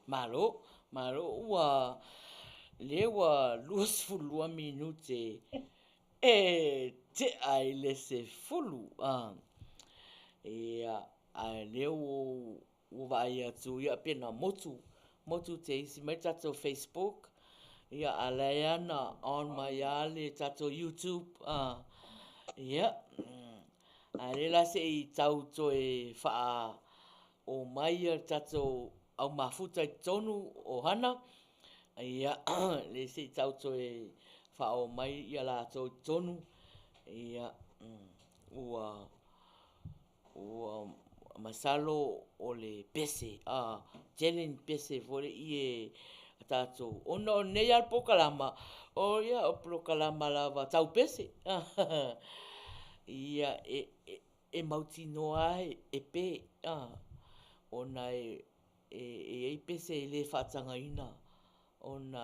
Malo ua le ua luas fulua minute e te ai le se fulu ia a le o vai atu ia pena motu te isi mai tatou Facebook ia alaiana on mai ale tatou YouTube ia a le la se I tau toe faa o mai tatou au mafuta I tonu Ohanna ia le se tau toe fa o mai ia la to tonu ia ua masalo o le pese jelen pese vole I tatou ono nei al pokalama o ia o pokalama lava tau pese ia e mautino ai e pe ona e pese le fatanga ina ona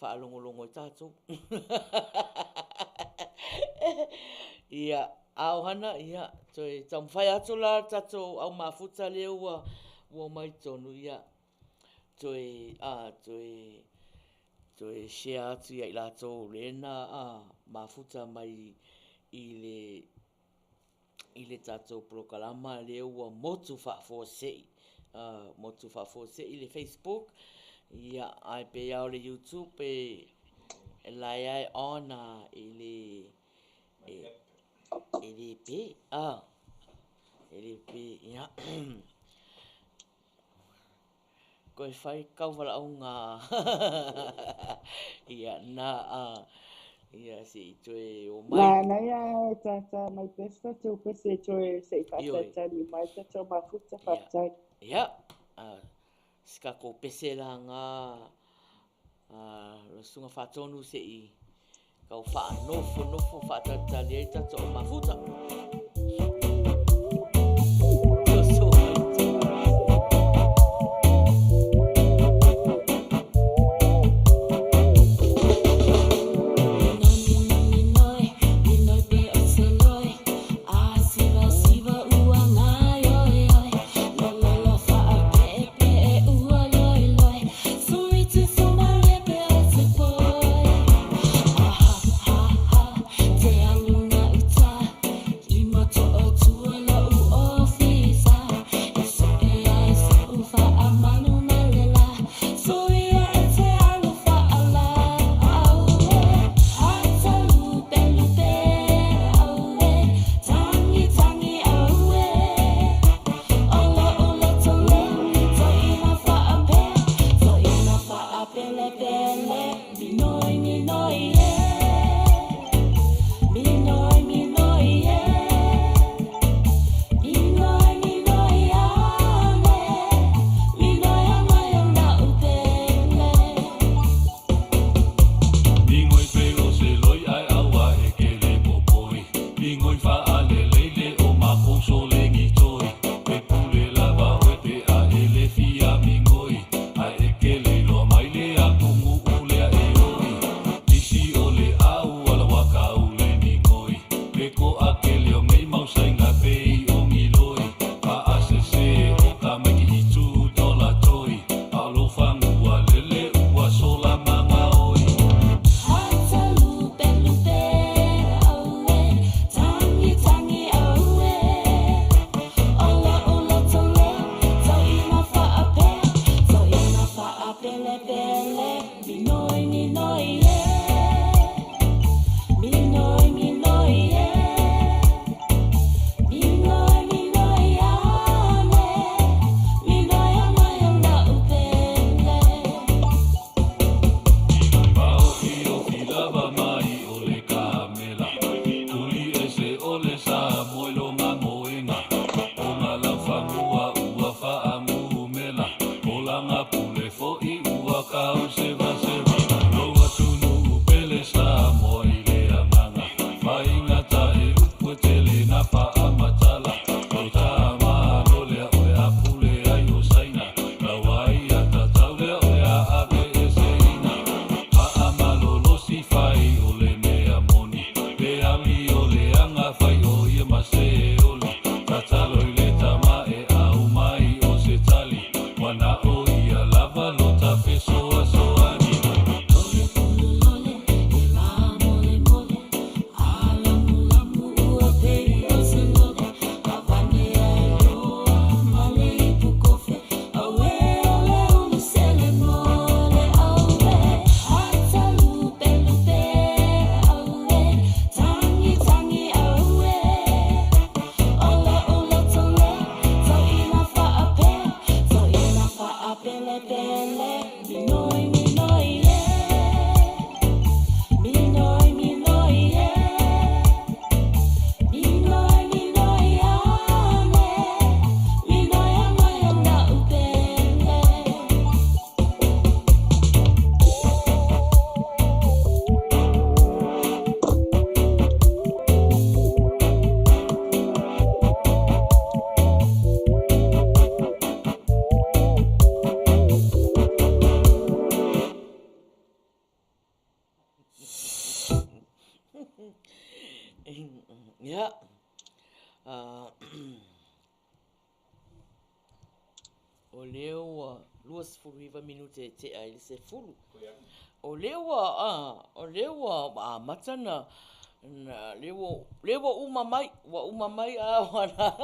whaalongolongo I tātou. Ia, Ohanna, ia, toi tam whai atu la tātou au mafuta leo ua mai tonu, ia, toi share atu ia I lātou lena mafuta mai I le tātou prokalama leo ua motu whaafosei. Motu whaafosei I le Facebook. Ia, ai pe au le YouTube e lai ai ona I le pe ia koe whai kauwala au ngā ia ia si toe o mai Manuia tata mai pesa tu pese toe se fatata ni mai tata mafuta fatata ia ska ko pese la ngā lo sunga fatonu se I kau wha nofo fatata le tata o mafuta O leo luas furiva minute te ai se fulu. O leo a matana na leo uma mai a wana.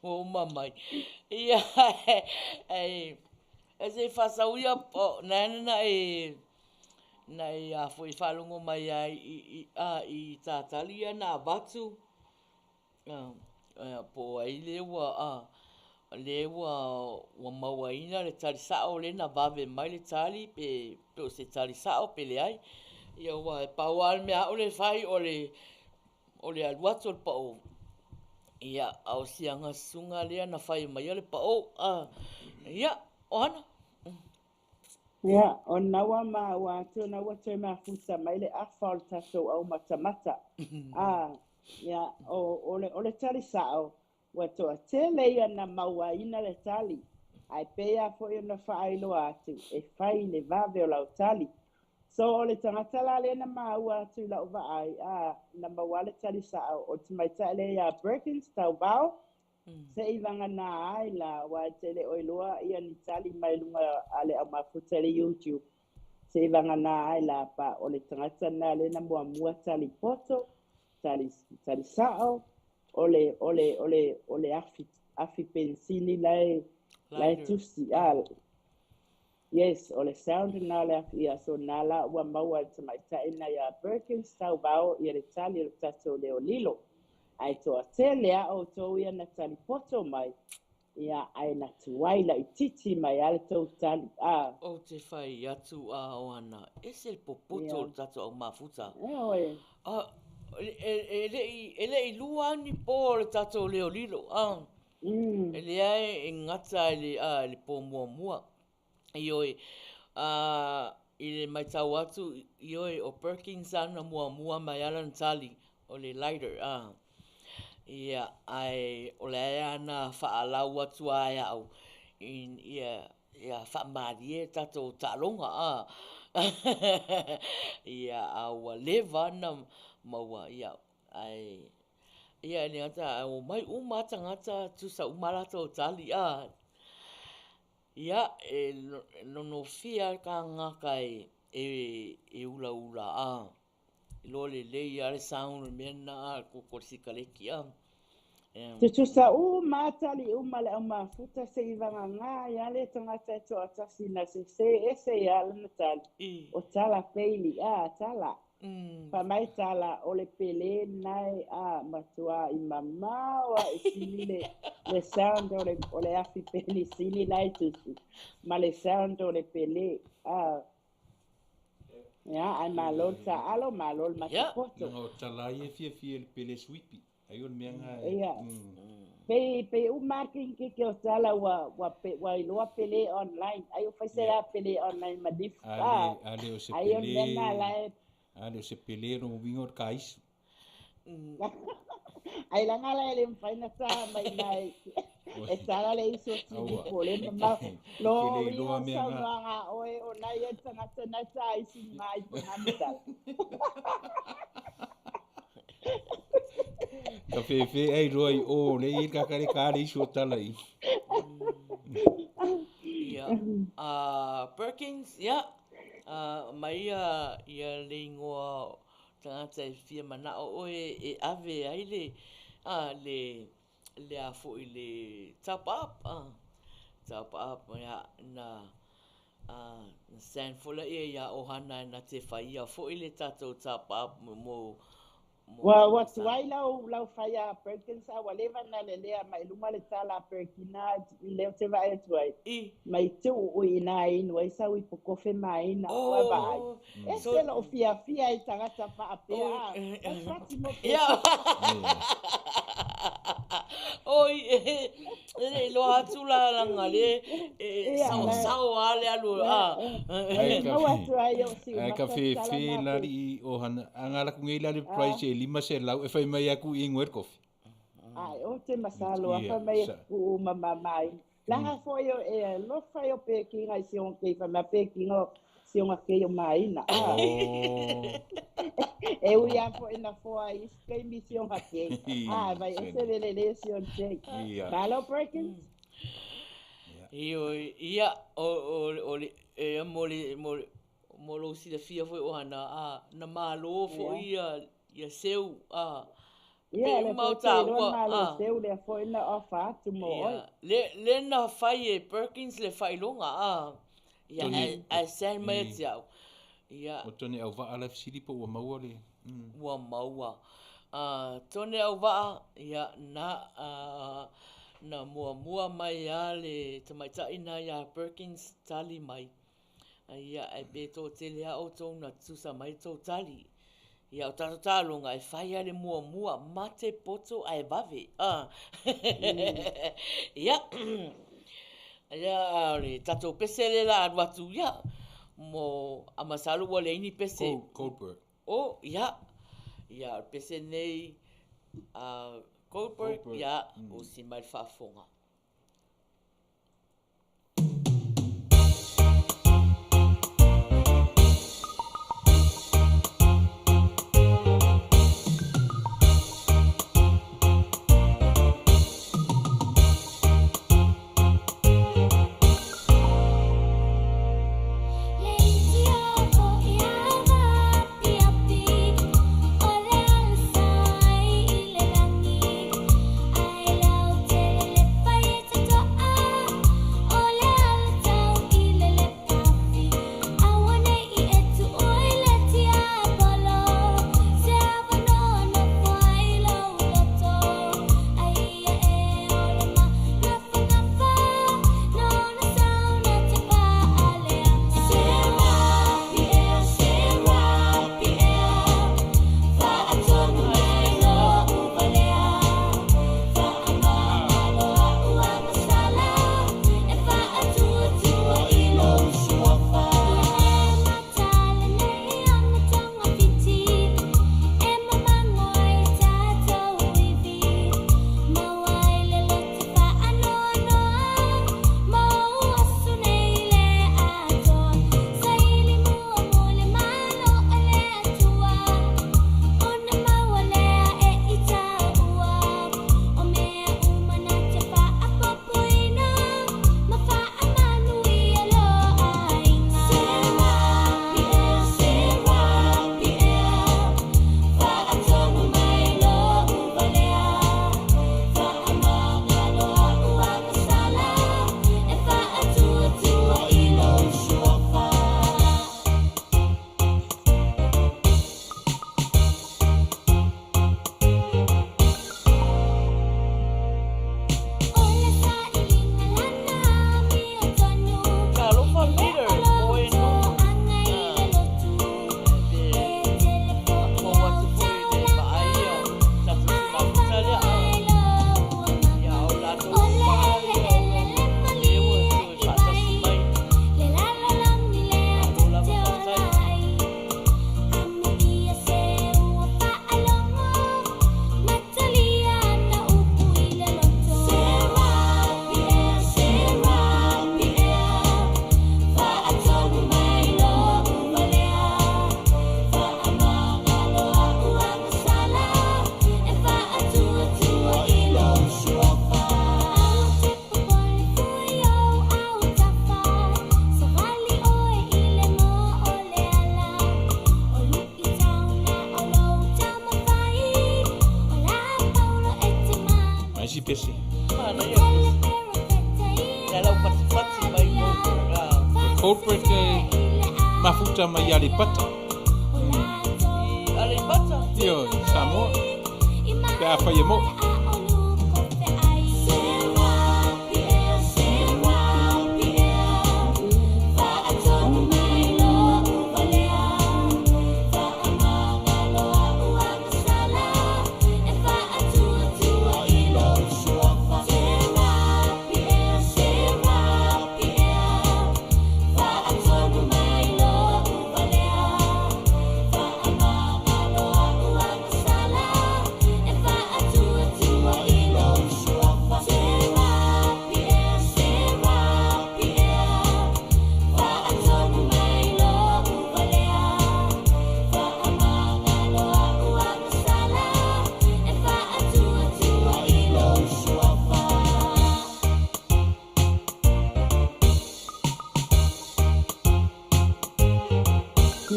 O uma mai. Ia ai e fasauia po na a foi falungo mai ai i tatalia na batu. Po ai lewa wa mawaina le tali sao le na vave mai le tali pe o se tali sao pe le ai ia wa e paual mea o le fai o le aluato le pao ia au sianga sunga lea na fai mai le pao ia Ohanna Ia, o naua ma wa tu naua te ma futa mai le afal tato au matamata. Ia, o le tali sao, wa toa te leia na maua ina le tali. Ai pea fo i na whaailo atu, e whai le vave o lau tali. So o le tangata la le na maua atu lau vaai, na maua le tali sao, o te mai ta le ia Birkins tau bao, se i vanga na ai la wa te le oiloa ia ni tali mai lunga ale au mafuta le YouTube. Se i vanga na ai la pa o le tangata na le na mua tali poto, tali sao, o le afi pensili lai tusi al. Yes, o le sound na le afi ia so na la ua maua te mai ta ina ia Birkins tau bao ia le tali o tato le o lilo. Ai toa te lea o tō ia na tali poto mai, ia ai na tuaila i titi mai ale tō tali. o te whai atu a Ohanna e se popoto o tato au mafuta Oe. e le i lua ni po le tato leo lilo e le ai e ngata le po mua i oi i le mai tau atu i oi o Perkins ana mua mai ala na tali o le lighter ia ai o le ana whaalau atu ai au ia whaamarie tato talonga ia au leva na maua ia ai ia ni ata o mai umata ngata tu sa umala to tali ia no fia ka ngakai e ula lo le ia le sound mena ko sikaleki Te tusa matali umale au mafuta se i vanga ngā ia le tangata e toa tasi na se ia lana tali. O tala peili, tala. Pa mai tala o le pele nai matua i mamaua e sili le sound o le afi peli sili nai tusi. Ma le sound o le pele, ia, ai malol ta alo malol matapoto. O tala i e fia le pele swipi. Ai o meanga Ia. Pe marking ke o tala wa iloa pele online. Ai o faisera pele online madif. Ale o se pele. Ai o mena lai. Ale o se pele no wingo kais. Ai la ngala ele mfaina sa mai nai. E tala le iso ti pole mama. Lo wingo sa nga oe o nai e tangata na sa isi mai pangamital. Ka fe ai roi o le i ka kare iso tala i. Perkins mai ia le ingoa tangata e fia mana o e ave ai le a fo i le tap up ia na sanfula ia Ohanna na te whaia fo i le tatou tap up mo Wa tuai lau Faiai Perkins wa leva na lea mai luma le tala Perkina leo te vai tuai. Mai te o ina inu ai sa ui pokofe mai na wa vai. E se lo fia i tangata pa apea. E fati mo pe. Oi e lo atula langa le sao ale alu ai ka fe lari Ohanna angala ku ngila le price e lima se lau e fai mai aku i ngoer kofi ai o te masalo a fai mai ku mama mai la fo yo e lo fai o pe ki ngai si on ke fa ma pe ki ngo si on ke yo mai na e u ya fo ina fo ai ke mi si on ke vai ese le si on che Hello Perkins Ia o e mo lo si le fia foi Ohanna na malo fo ia seu Ia le foi te ron malo seu le foi na ofa tu mo. Le na fai Perkins le fai longa ia a sen mai tiau. Ia o tone au va ala fsiri po wa maua le. Wa maua. Tone au va ia na mua mai le tamaita ina ia Perkins tali mai. Ia e beto te lea o tō na tusa mai tō tali. Ia o tato tālonga e whaia le mua mate poto ai vave. Ia. Ia le tato pese le la watu ia. Mo amasalu wa le ini pese. Goldberg. Ia. Ia pese nei Goldberg. Ia o si mai whafonga. pese. Corporate mafuta mai alipata. Alipata? Io, Samoa. Ka fa mo. To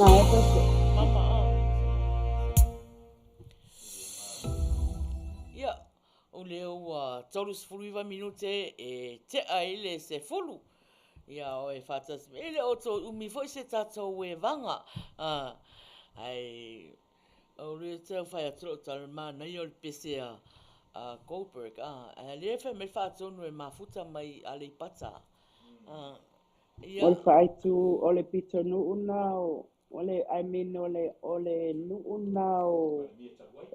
Na e pese. Mama. Ia, o leo tolu sefuluiva minute e te aile se fulu. Ia o e whatas me. Ele o tō umi foi se tātou e vanga. Ai, o leo te whai atro tāna Manuia o le pese a Goldberg. A leo whai me whaatonu e mafuta mai a le pata. Ia. O le whaitu, o le pito nuuna, o le, I mean, o le nuuna, o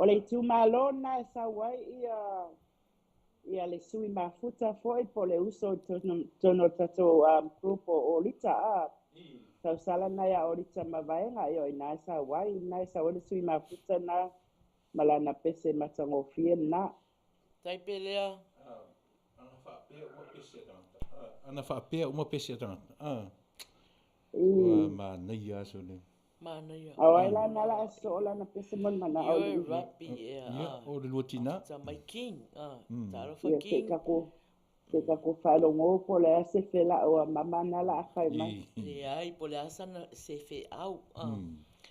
le tu malona e sa wai ia le sui mafuta foi po le uso tono tato grupo o lita tau sala na ia o lita mavaenga io ina e sa wai, ina e sa o le sui mafuta na malana pese matangofia na. Taipelea. Ana whaapea uma pese tangata. Manuia so le. Manuia. Awai la nala so la na pese mon mana au. Yo rapi o le luatina. Ta mai king. Taro fa Ia king. Te kako whaelongo po le se fela o mama nala a kai mai. Le ai po le asana se fe au.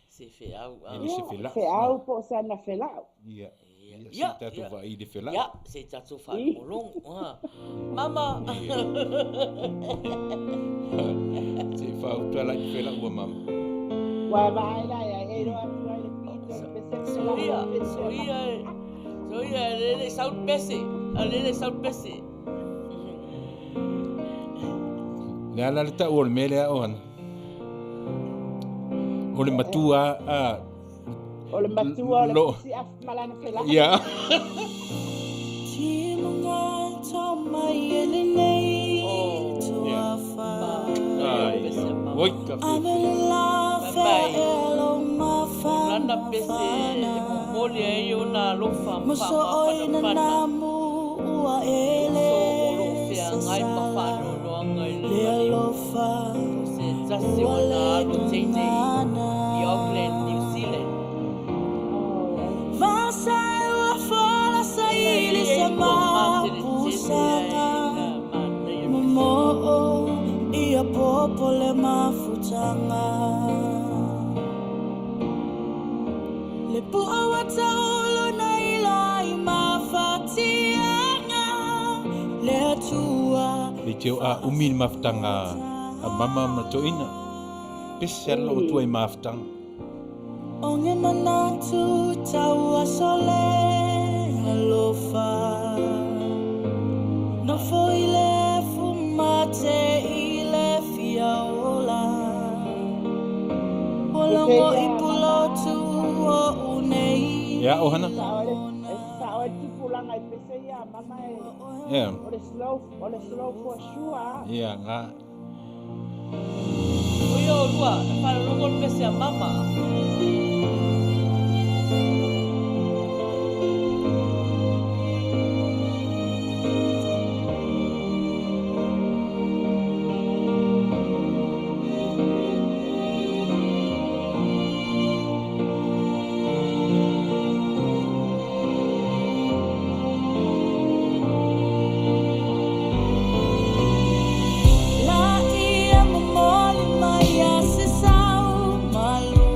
Se fe au. Se au po sana fela. Ia. Se tatu vai de fela. Ia, se tatu whai molong. Mama. Se whau tuala i fela ua mama. Wa vai la ya e ro atu ai le pito pese fela. Soia, lele saut pese. Lele saut pese. Nga la ta o le mele a Ohanna. O le matua o le matua o le pisi a malana fela. Ia. Timunga tau mai ele nei tua wha. Oi, ka I'm in love elo mawhana. Lana pese moli ai o nā lofa Muso oina namu ua ele. Ngai mawhano noanga i Lea lofa. Se tasi o nā alo teine i Auckland, New Zealand. Vasai ua whala sa ili sa mapusanga. Momo ia popo le mafutanga. Le pua wa taolo na ila i mawhatianga. Le atua. Le teo a umil maftanga a mama matoina. Pesel o tuai maftanga. Onge manatu tau asole alofa. No foile fumate ile fiaola. Walongo ipulotu o unei. Ya Ohanna. Sa tu pulang ai pese ya mama e. Ya. O le slow for sure. Ya nga. Oia o lua, e whare rongo pese a mama. La ia momoli mai a se sau malu.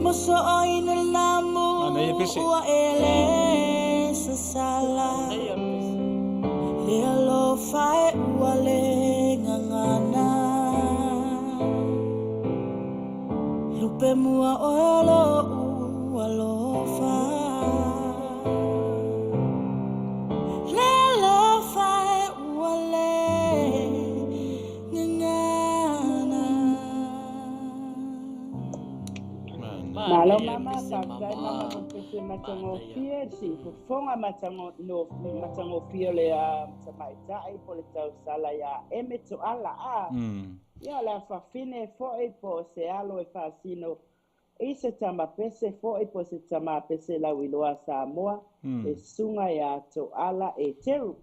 Moso o ina lamu Manuia pese. ua ele sa sala. Nei a pese. Le alo fai ua le ngangana. Lupe mua o alo ua lofa. Le alo fai ua le ngangana. Malo Nei a mama pese, ka mama ko pese matango fie si ko fonga matango fie le sa mai tai po le tau sala ya eme to ala a ya la fa fine fo e po se alo e fa sino i se tama pese fo e po se tama pese la wiloa sa moa e sunga ya to ala e teru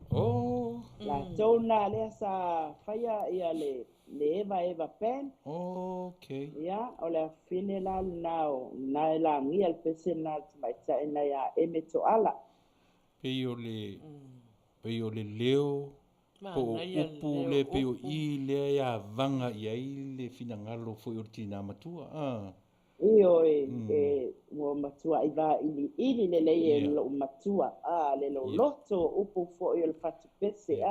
la tona le sa faya ia le eva pen Okay. ya o le fine la nao na la ngia le pese na mai tai na ya eme to ala Pei o le leo. Po Nei a upu le pei o i le ia vanga i ai le fina ngalo fo i tina matua. Io mo matua i va ili le lei e lo matua le lo loto upu fo i le fatu pese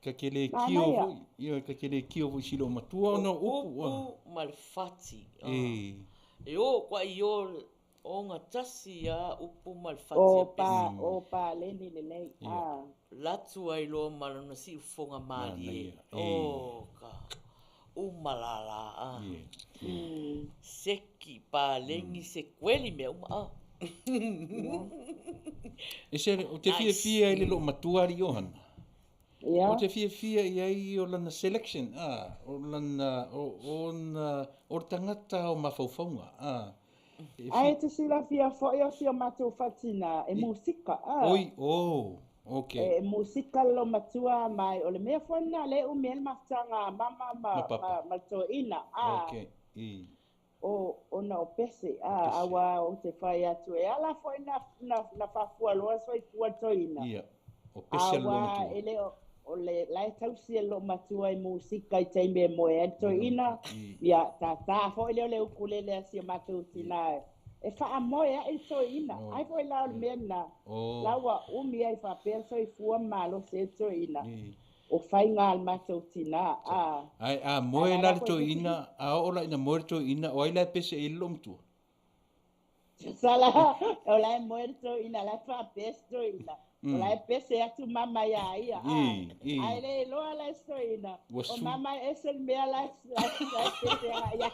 Ka kele kio vo, ka kele kio vo silo matua no upu. Upu malfati. E o kwa i o ngā tasi upu malfati a pese. o pa leni le lei Latu ai lo malana si ufonga mali e. Ka umalala Seki pa lengi se kweli me E se o te fia i le lo matua ri Ohanna. O te fia i ai o lana selection, o lana, o tangata o mawhauwhaunga, Ai te sila fia fo i o si o matua fatina e musika Oi, okay. E musika lo matua mai o le mea fona le u mel matanga mama ma to ina Okay. o na o pese awa o te fai atu e ala foi na fafua loa so i fua to ina O pese lo awa matua. ele o le lai tausi lo matua i musika i taime mo e to ina ia ta foi le ukulele asi matu tina e fa amoya e to ina ai foi la o mena lawa umi ai fa penso i fua malo se to ina o fai ngā matou tina Ai moe la to ina, ola ina moe to ina, o ai la pese e lo matua. Sala o la moe to ina la fa pesto ina o la pese atu mama ya ia ai le lo la sto ina o mama es el mea la pese ya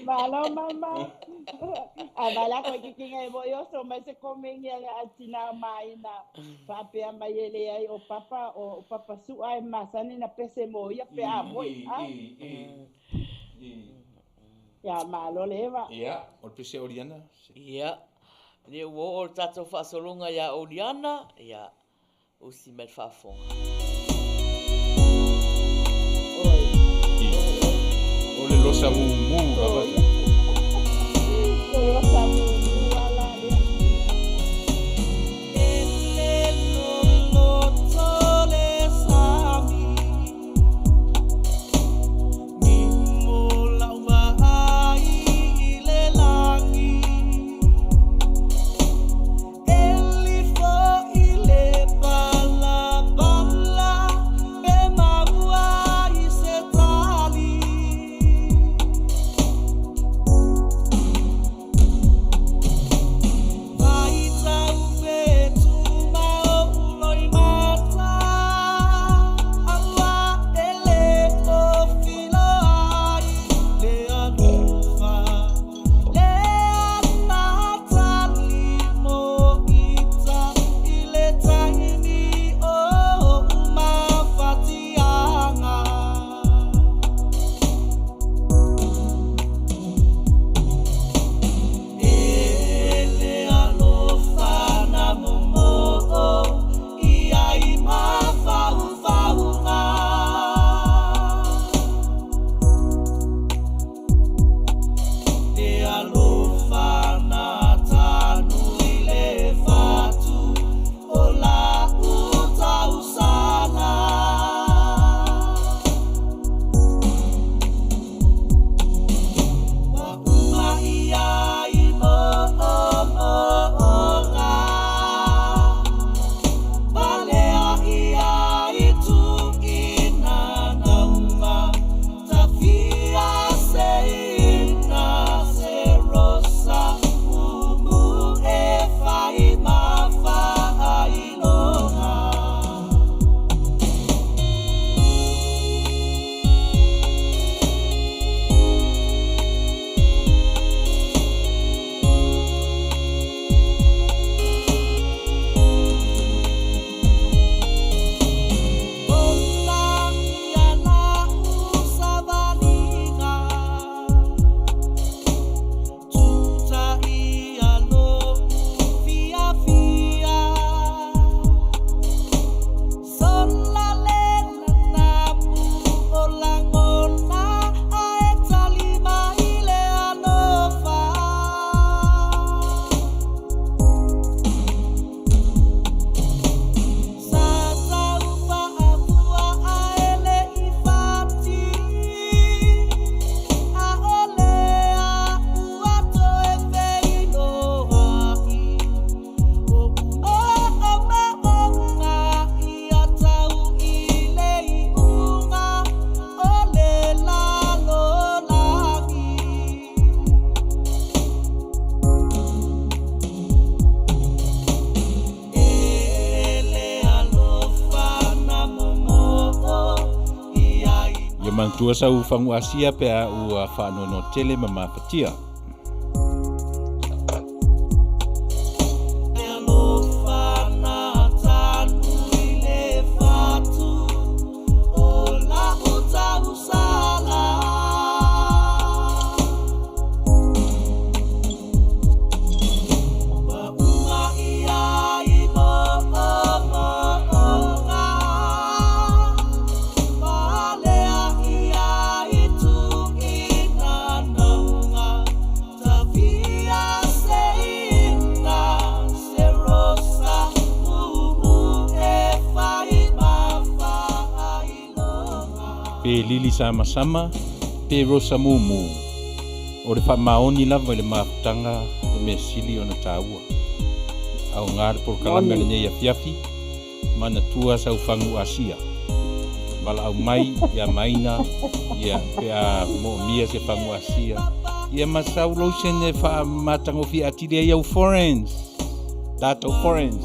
Malo mama. Abala ko kikinga mo yo so mas coming ya atina Maina. Papi amayele ai o papa su ai masani na pese mo ya pe amo. Ya malo leva. Ya, o pese Oriana. Ya. Le wo o tato fasolonga ya Oriana, ya. O si met fafonga. O le losa mu abata. mantua sa u fangu asia pe a u whaano no tele ma mapatia. Pe lili sama-sama, pe rosa mumu. O le whamaoni lava le mafutanga le mea sili o na tāua. Au ngāre por kalanga le nei a fiafi, mana tua sau whangu asia. Wala au mai, ia Maina, ia pe a mo mia se whangu asia. Ia masau losen e wha matangofi atire iau foreigns. Dato foreigns.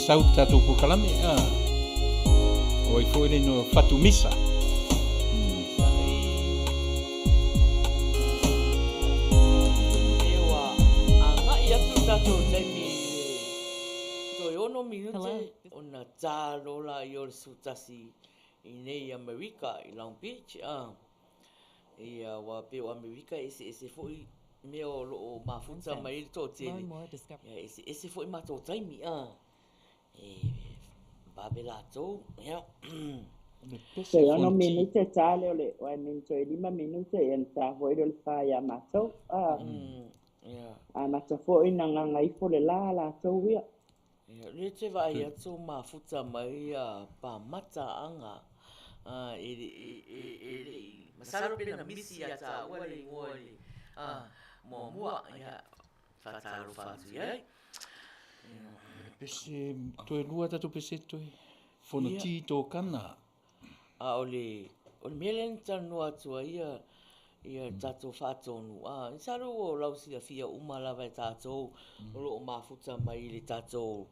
Sau tato ko kalame o i foi no fatu misa ewa anga ia tu tato taimi to ono minute ona talo la yo sutasi i nei America i Long Beach ia wa pe o America ese foi meo lo mafunza mai to tele ese foi mato taimi Babelato, ja. Se ono minute tale ole, o minto e 5 minute e enta hoiro le Faiai matou. A mata fo ina nganga ifo le la tau ia. Le te vai atu mafuta mai pa mata anga. Masaro pena misi ata wale ngoli. Mo mua ya fataru fatu ya. Pese toe lua tatu pese toe fono ti tō kana. Ole melen tanu atua ia tato whatonu. Saro o lausi a fia Lave tato o loo mafuta mai le tato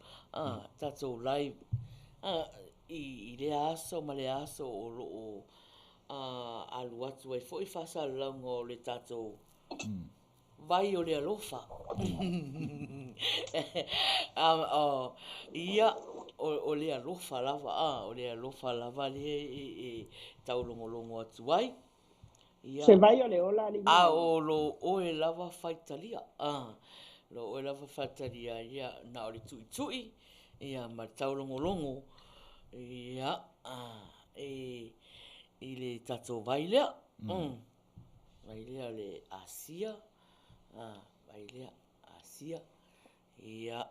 live. I le aso ma le aso o loo alu atu e foi fasa lango le tato. Vai o le alofa. Ia o le alofa lava o le alofa lava le taulongolongo atu ai. Se vai o le ola li. O lo o e lava faitalia. Lo o e lava faitalia ia na o le tui ia ma taulongolongo ia i le tato vai lea. mai lea le Asia. Mai lea Asia. Ia.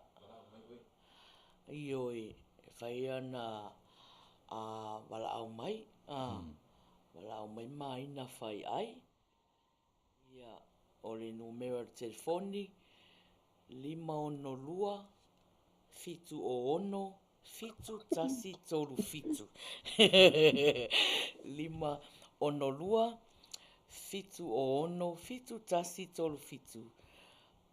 Ioi, whai ana wala au mai. Wala au mai Maina Faiai. Ia, o le numero de telefoni. 512 fitu o ono fitu tasi tolu fitu. 512 fitu o ono fitu tasi tolu fitu.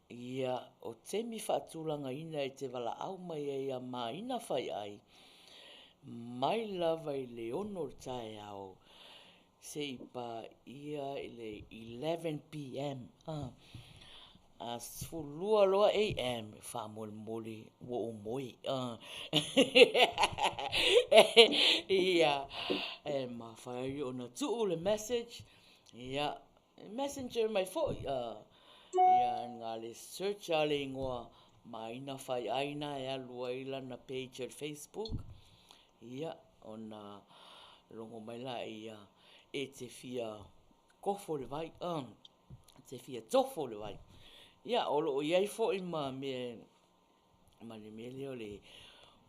Ia o temi whaatulanga ina e te wala au mai e a Maina Faiai. Mai lava i le ono tae au. Se ipa ia i le 11 p.m. Fulua loa a.m. Whamole wo o moi. Ia, ma whai o na tuu le message. Ia, messenger mai fo. Ia, ngā le search a le ingoa Maina Faiai na e alua ila na page at Facebook. Ia, o na longo mai la ia e te fia kofo le vai. Te fia tofo le vai. Ia, o iai fo i ma me le mele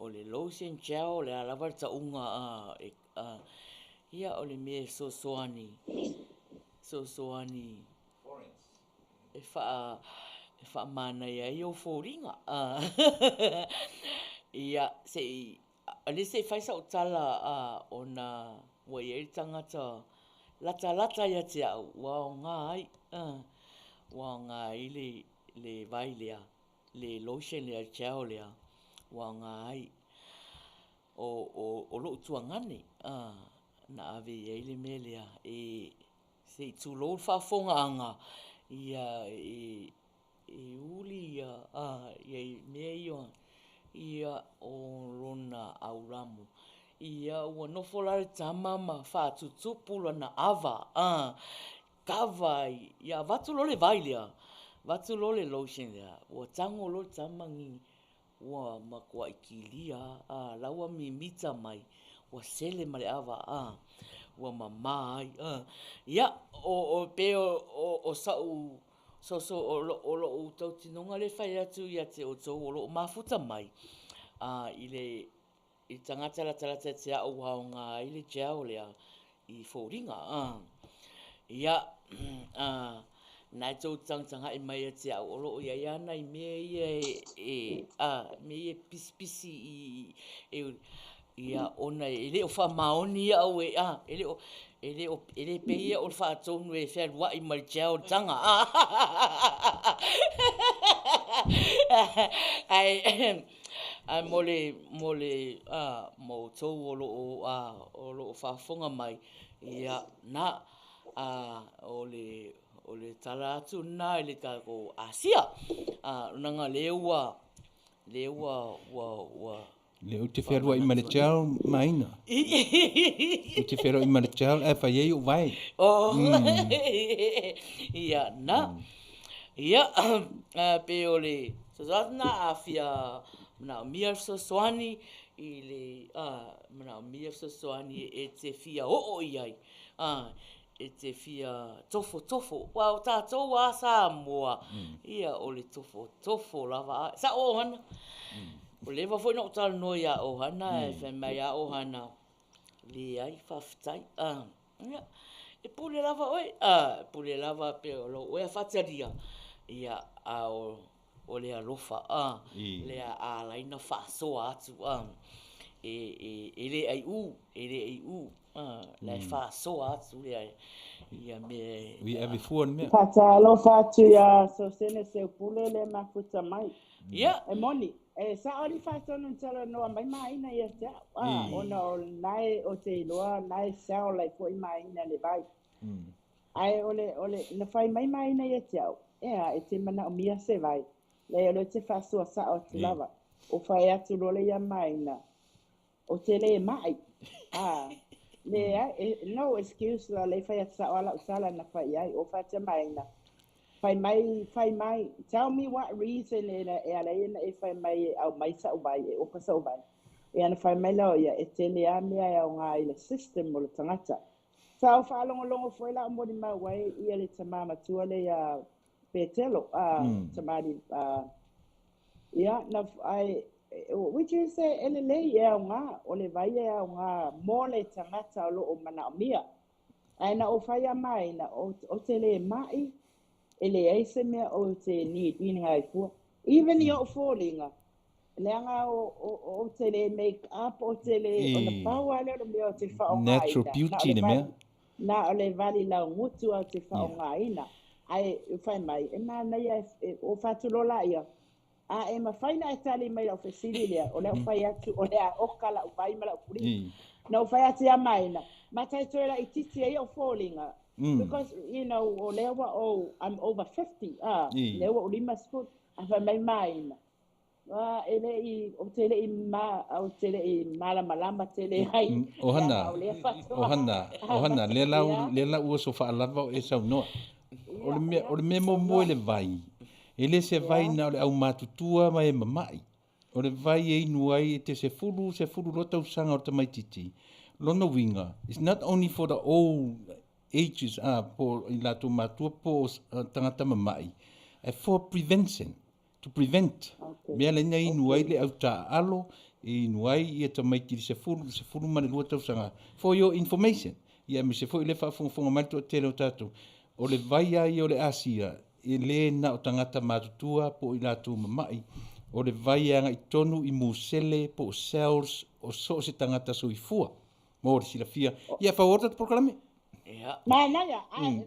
o le lotion gel, le alawa ta unga ia o le me soani. E wha mana ia i o fōringa. Ia, ale se whaisa o tala o na wa iai tangata lata ia te au. Wa o ngā ai. Wa ngā ai le vai lea. Le lotion lea gel lea. Wa ngā ai. O loo tuangane. Na ave iai le me lea. Se tu loo whaafonga anga. Ia uli ia. Ia mea ia o rona auramu. Ia ua nofolare tamama whaatutupula na ava. Kawai. Ia watu lo le vai lea. Watu lo le lotion lea. Ua tango lo tamangi. Ua makua ikilia. Laua mi mita mai. Ua sele ma le ava. Ua mamai. Ia o pe o sau. So o lo tau tinonga le whai atu ia te o tau o lo mafuta mai. I tangata la talata te au hao ngā i le gel lea. I fōringa. Ia, nai tau tangtanga i mai te au o lo ia iana i mea ia me ia pisi ia ona e leo whamaoni au e le pe ia o whaatonu e whērua i mai gel tanga. Ai mole mo tau o lo whaafonga mai. Ia na o le tala atu na le kako Asia. Nanga leua Leo te wherua i Marechal Maina. O te wherua i Marechal e whaiei o vai. Ia na. Ia pe o le sasatna a fia na mia soani i le na mia soani e te fia o iai. E te fia tofo. Wa ta to wa sa moa. Ia o le tofo lava. Sa Ohanna. O leva foi no tal no ia Ohanna e fe mai a Ohanna. Le ai faftai. Ia. E pule lava oi. Pule lava pe o e fataria. Ia o le alofa. Le a laina fa so atu. Ele ai u. La fa so atu le ia me. We have before me. Fata lo fatu ya so sene se pule le mafuta mai. Ia. E moni. Sa ori fata no tala no mai Maina ia te. Ono nai o te loa nai sao lai foi Maina le vai. Ai ole na fai mai Maina ia te. E te mana o mia se vai. Le ole te faso sa o te lava. O fai atu lo le ia Maina. O te le mai. No excuse la le fai atu sa o ala usala na fai ai. O fai te Maina. Fai mai. Tell me what reason e ala ina e fai mai au mai sa o vai. O pa sa o vai. E ana fai mai lao ia. E te le a mea au ngā i le system o le tangata. Sa whaalongo foi la mo ni mawai ia le tamama tua le petelo tamari ia na ai which is say ele ia nga o le vai ia nga mo le tangata lo o mana mia ai na o fai mai na o tele mai ele ai se me o te ni ngai fu even yo falling Lenga o tele make up o tele o na power le me o te fa o natural beauty ne me na o le vali la mutu o te fa o ngaina ai fai mai e mana ia o fatu lo la ia a e ma fai na tali mai o fesilia o le fai atu o le o kala o fai mala puri na o fai atu ya mai na ma tai to la ititi ia o falling because you know o le wa I'm over 50 le wa o lima sport a fa mai mai na ele I o tele I ma o tele I mala malama tele hai Ohanna le la ua so fa lava o e sa no o le me mo le vai ele se vai na le au matutua mai mamai o le vai e inu ai te se fulu lo tau sanga o te maititi lona winga it's not only for the old ages po I la tu matua po tangata mamai for prevention to prevent mea le nei nuai le au ta alo I nuai ia ta mai ki se fulu mane lua tau sanga for your information ia me se fo ile fa fonga mai to tele o tatu o le vai ai o le asia I le na o tangata matutua po I la tu mamai o le vai anga I tonu I musele po cells o so se tangata soifua mo le silafia ia fa orta programe Maina ya ai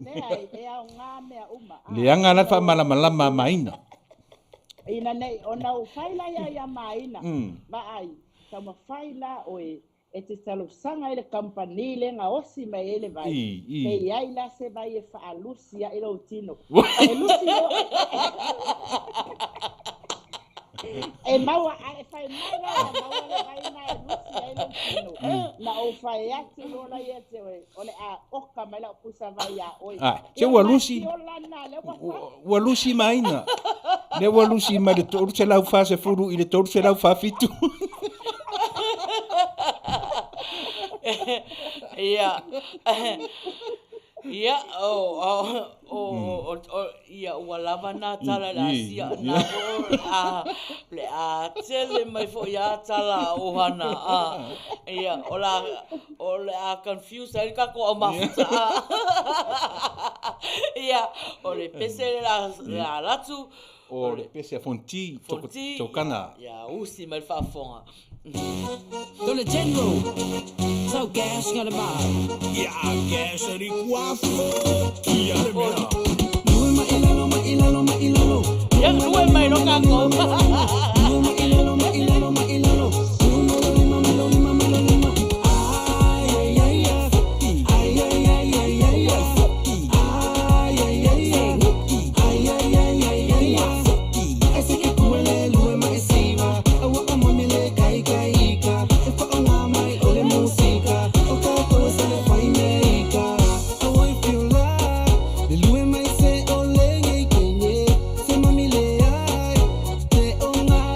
nga mea uma le anga la fa malama Maina ina nei ona o faila ya Maina ma ai tama faila o e te talo sanga ile company le nga osi mai ele vai e ai la se vai e fa Lucia ile o tino e Lucia e maua ai fai maua le vai na Lucia ile o tino na o fai ati lola ye te ole a oka mai la pusa vai ya oi che wa Lucy Maina le wa Lucy ma de toru se lau fa se furu ile toru se lau fa fitu ia ia ua lava na tala la sia na le tele mai fo ia tala Ohanna ia o le confused ai ka ko mafuta ia o le pese la latu o le pese fonti tokana ia usi mai fa fonga Do le general, so gas got a bar. Ya gas ari guapo, kia le mea. Ma ilalo. Ya luwe mai no kako. Ma ilalo. Te onga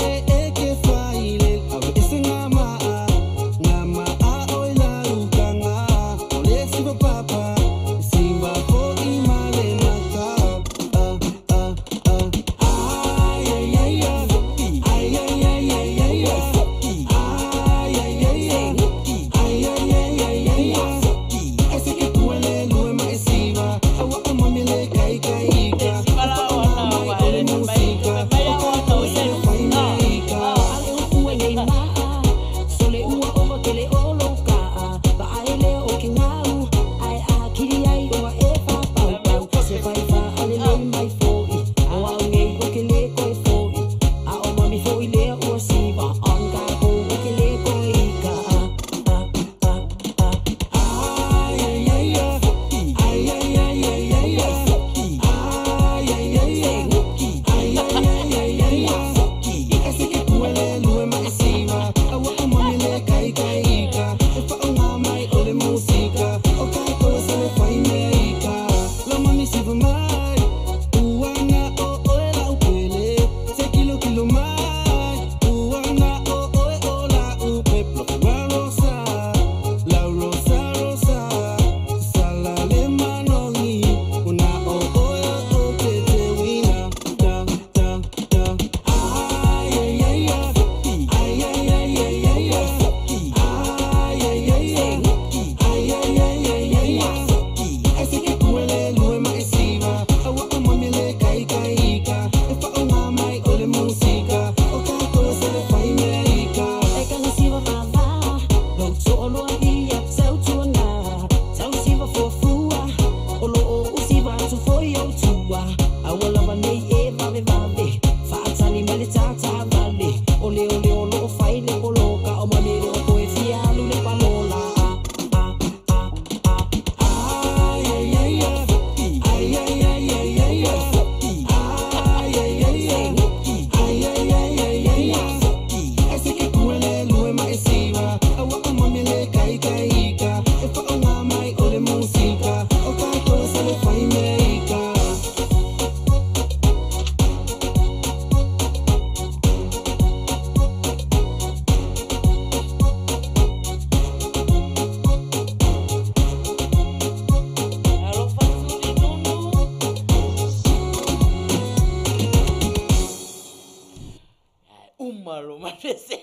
pese.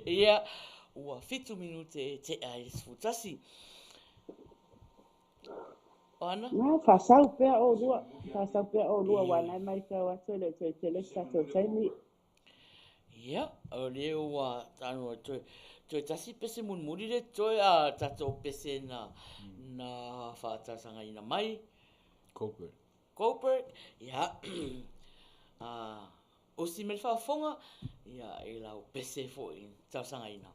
Ia, ua 7 minute te ai sfutasi. Ohanna? Nga whasau pia o lua. Whasau pia o lua wana mai tau atu le te le tato taimi. Ia, o leo ua tanu toi tasi pese munmuri le toi a tato pese na whaatasanga ina mai. Corporate. Ia, o si mele whaafonga, ia e lau pese fo i tausanga ina.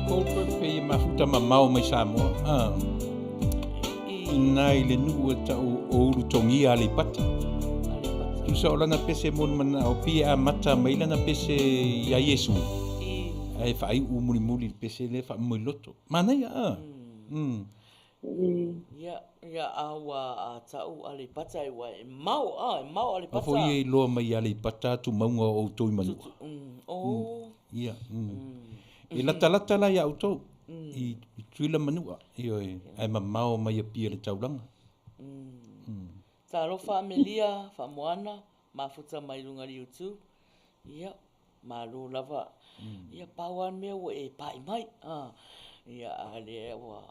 Goldberg pe mafuta mamau mai Samoa. Nai le nu ta o tongi ali pata. Tu sa ola na pese mon mana o pia a mata mai na pese ya Yesu. Ai fa ai muli pese le fa mo loto. Mana ya. Ya awa tau ali pata e wa mau ali pata. Fo ye lo mai ali pata tu maunga o toi manu. Ia. E lata la ya auto. I tuila manua. Io ai mamao mai pia le taulanga. Taro familia, famoana, mafuta mai lunga YouTube. Ia, malu lava. Ia pawan me o e pai mai. Ia ale wa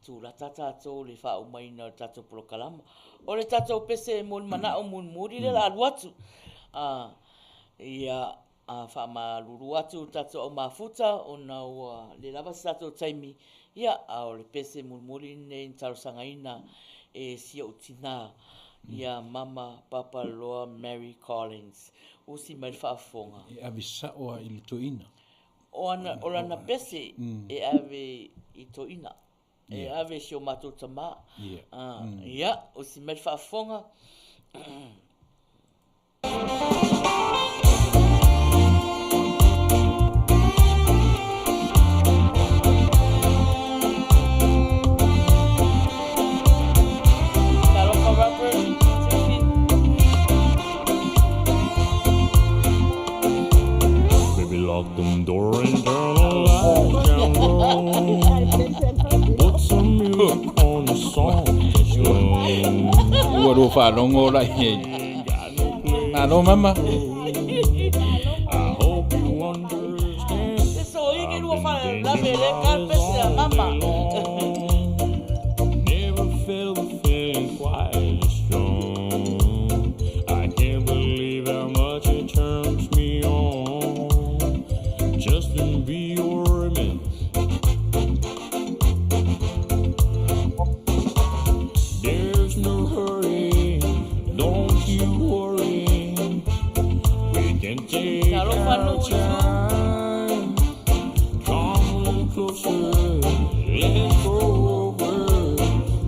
tu la tata to le fa o Maina tato pro kalama. O le tato pese mon mana o mun muri le la watu. Ia fa malulu atu tato o mafuta o na le lava tato taimi. Ia o le pese mun muri ne taro sangaina e sia utina. Ia mama papa loa Mary Collins. Usi mai whaafonga. E avisa o i le toina. O lana pese e ave i toina. E ave si o matou tama. Ia, usi mai whaafonga. Lock them door and turn the lights down low. Put some music on the song that's slow. Ua ro whanongo la he. Alo mama. I hope you understand. So you can do a Lave le carpese a mama. Never felt the feeling quite as strong. I can't believe how much it turns me on. Just to be your man. There's no hurry, don't you worry. We can take our time. Come a little closer, let's go over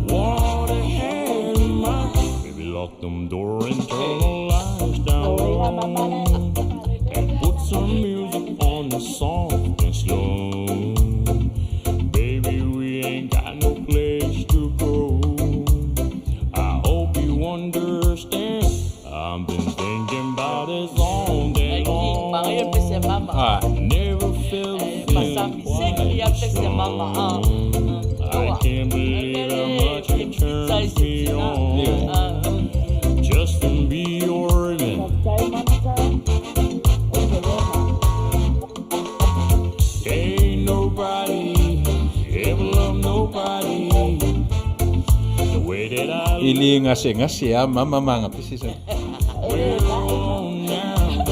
what I had in mind. Baby, lock them door and turn the lights down low. And put some music on the soft and slow. Baby, we ain't got no place to go. I hope you understand. I've been thinking about this all day long. Never felt feeling quite strong. I can't believe how much it turns me on. Just to be your man. Ain't nobody ever loved nobody the way that I love. Ili ngase a mama manga pisi sa. We're on now.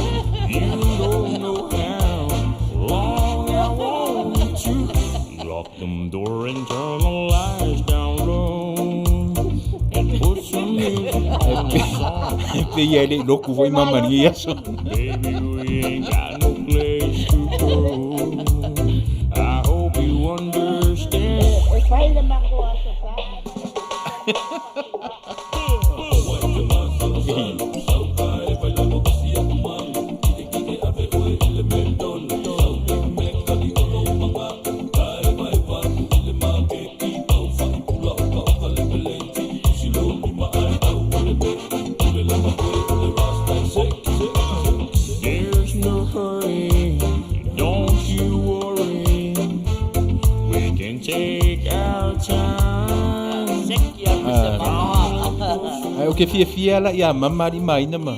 You don't know how long I want you. Lock them door and turn the lights down low and put some music on the song. Pe ia le loku foi mama ni aso. Baby, we ain't got no place to go. I hope you understand. There's no hurry, don't you worry. We can take our time. Ai o ke fia la ia mama ri mai na ma.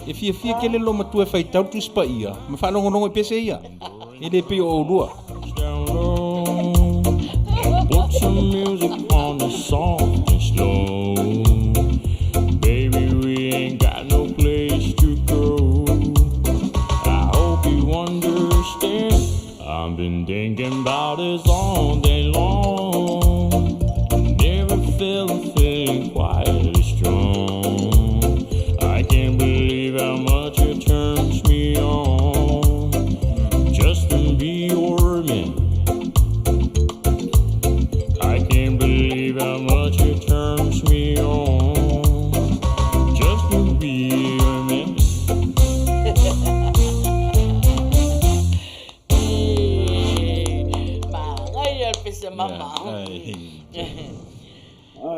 E fia ke le lo matu e fai tau tu spa ia. Ma fa longo e pese ia. E le pe o lua. Down low and put some music on the soft and slow. Baby, we ain't got no place to go. I hope you understand. I've been thinking about this all day long. Never felt a feeling quite as strong. I can't believe how much it turns me on. Just to be your man.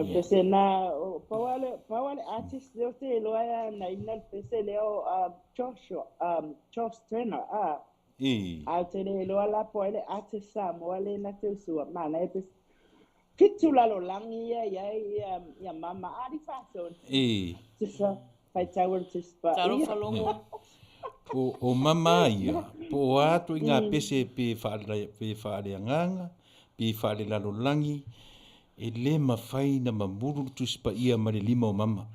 pese na pawale artist leo te loya na ina pese leo Josh Turner a te loa la po ele artist sa mo le na te sua mana e pese pitula lo langi ya mama ari fason tisa pai tawar tispa Taro falongo. O mama ia. Po atu inga pese pe whaare anganga, pe whaare lalolangi, e le mawhai na mamuru tuspa ia ma le lima o mama.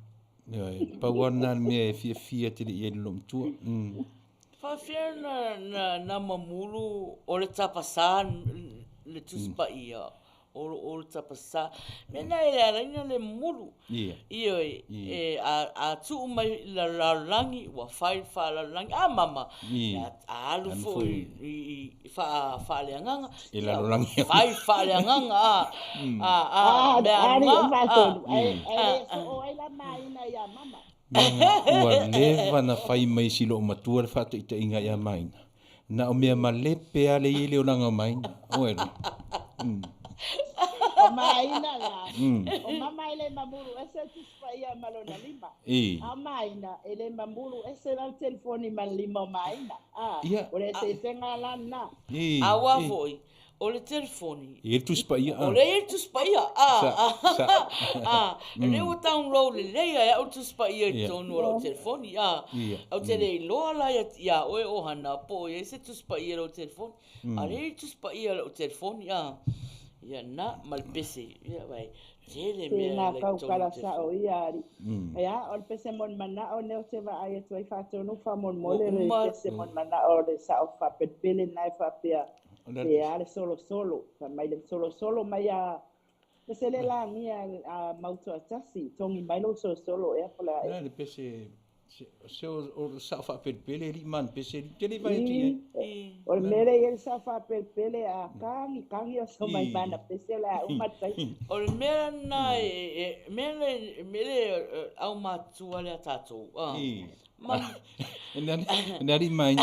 Pauana mea e fia te le ia le lomtua. Whawhia na mamuru o le tapasa le tuspa ia. O le tapasa. Mena e le araina le mulu. Ia a tu mai la langi wa fai fa la langi mama. A alu fo I fa le nganga. E la langi. Fai fa le nganga o ai la maina ya mama. Ua lewa na whai mai silo o matua le whata ita inga ia maina. Na o mea malepe ale i leo langa maina. Oero. O maina la. O mama ele mamuru ese tispa ia malona lima. A maina ele mamuru ese la telefoni mal lima maina. Ore se tenga la na. Awa foi. O le telefoni. E tuspa ia. O le tuspa ia. Le o download le le o tuspa ia tonu o telefoni. O te le loa la ia o Ohanna po e se tuspa ia o telefoni. A le tuspa ia o telefoni. Ia na malpese. Ia vai. Tele me na kau kala sa o iari. Ia o pese mon mana o neo te va ai tu ai fa tonu fa mon mole le pese mon mana o le sa o fa pele nai fa pia. Pe ale solo, mai le solo mai a pese le la mia a Matautia tongi mai lo solo e fa la. Le pese se o sa fa pele ri man pese tele vai ti. O mere e sa fa pele a kangi o so mai bana pese la o matai. O mere na mere au matua le tatou. Nari mai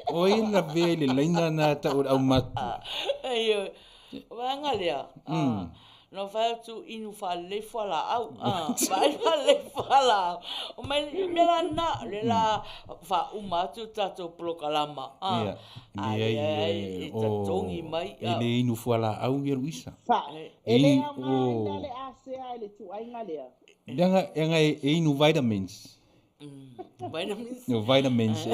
oi la vele laina na ta au matu. Ai wanga lea. No vai tu inu fale fala au. Vai fale fala. O mai mera na le la fa umatu tato prokalama. Ai o tongi mai. Ele inu fala au ye Luisa. Fa. Ele ama le ase le tu ai ngalea. Danga e inu vitamins. Vitamins? No, vitamins.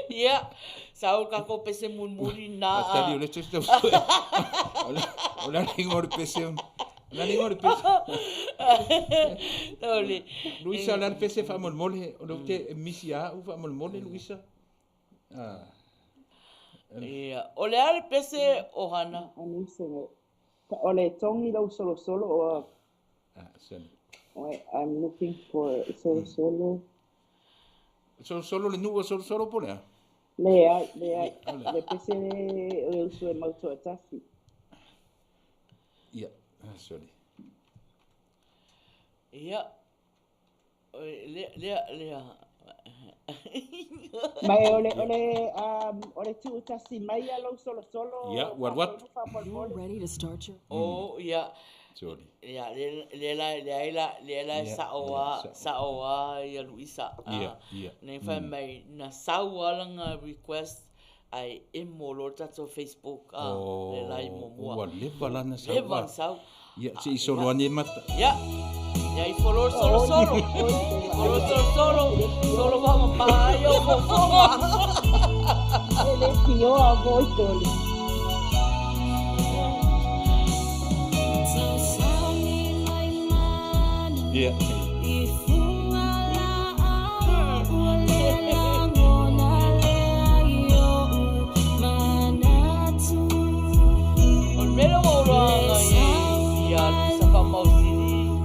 Yeah. Sao kako pese mulmuli na. Tadi oleh cerita. Olah lingor pese. Olah lingor pese. Oli. Luisa olah pese fa mulmole. Olah te misia u fa mulmole Luisa. Yeah. Ole ale pese Ohanna. Ole tongi lo solo o. Sorry. I'm looking for solo. Solo le nuo solo pole. Le pese le uso e Matautia. Yeah, sorry. Yeah. Le. Mai ole tu tasi mai lo solo. Yeah, what? You're ready to start your. Oh, yeah. Sorry. Ya, le saoa ya Luisa. Nei fa mai na saoa langa request ai emolo tato Facebook le lai momua. Wa leva lana saoa. Leva saoa. Ya, si solo ane mata. Ya. Ya I follow solo. Solo vamos pa yo fofoma. Ele pio a voitoli. Yeah.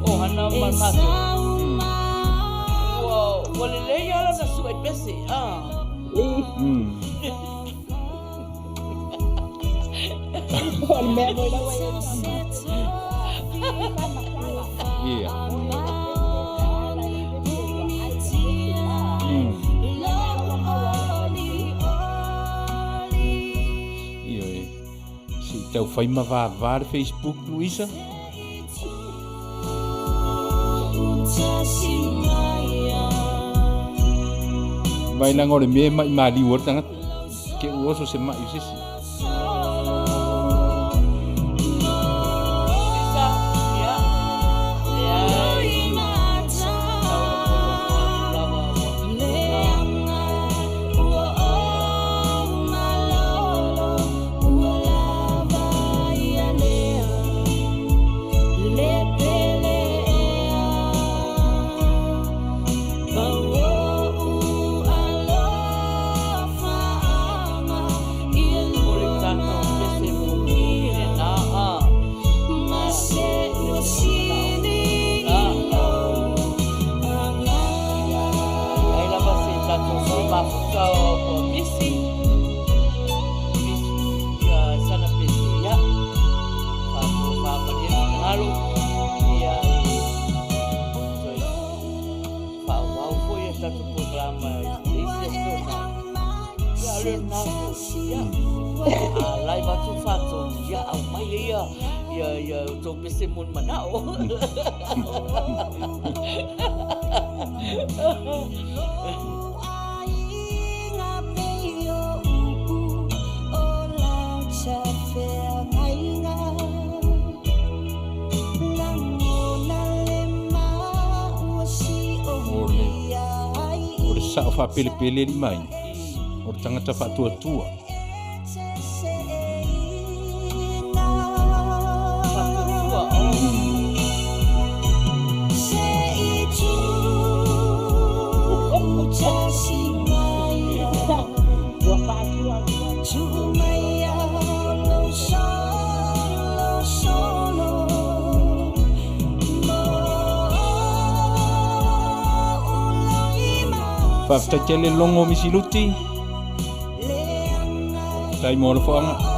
Ohanna marmatu. Wow, wale ya la na suai pese. Ol memo la way. Yeah. tau whai mawā le Facebook, Luisa. Mai na ngore me mai mali wor tanga ke uoso se mai sisi. Sa fa pele li mai o tangata fa tua Faafetaitele longo misiluti tai mo le foanga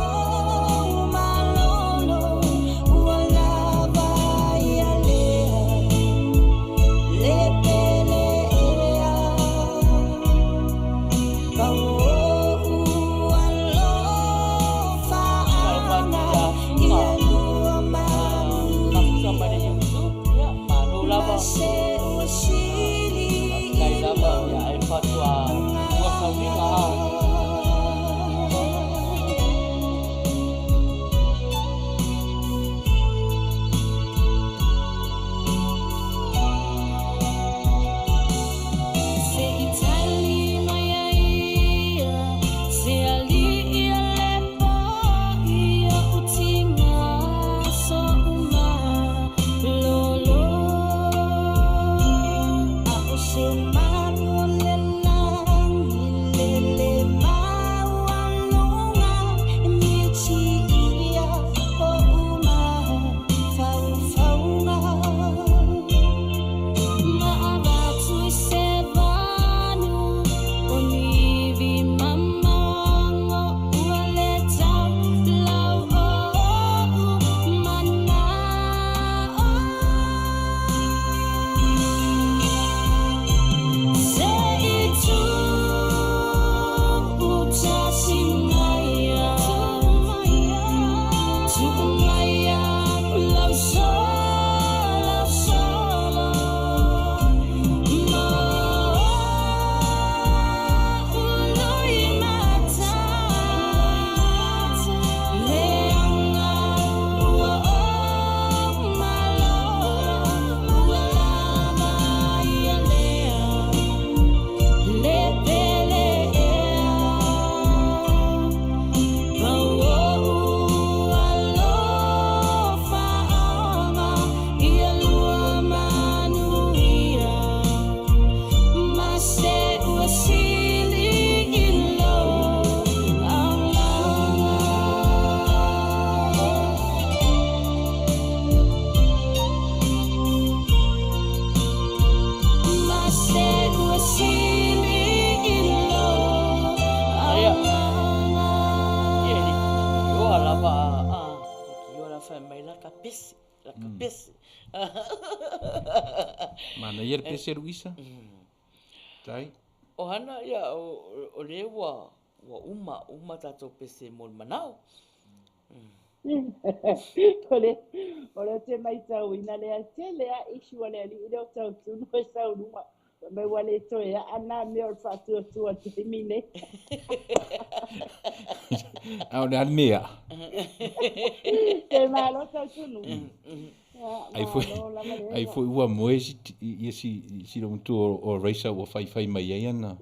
Mana ia pese Luisa. Tai. Ohanna ia o le wa uma tatou pese mo manao. Ole te mai tau ina lea te lea isu ale ali ile o tau tunu e sau numa. Me wale to e ana me o fatu tu te mine. Au le mea. Te malo tau tunu. Ai foi ua moe si lo tu o reisa o fai mai ai ana.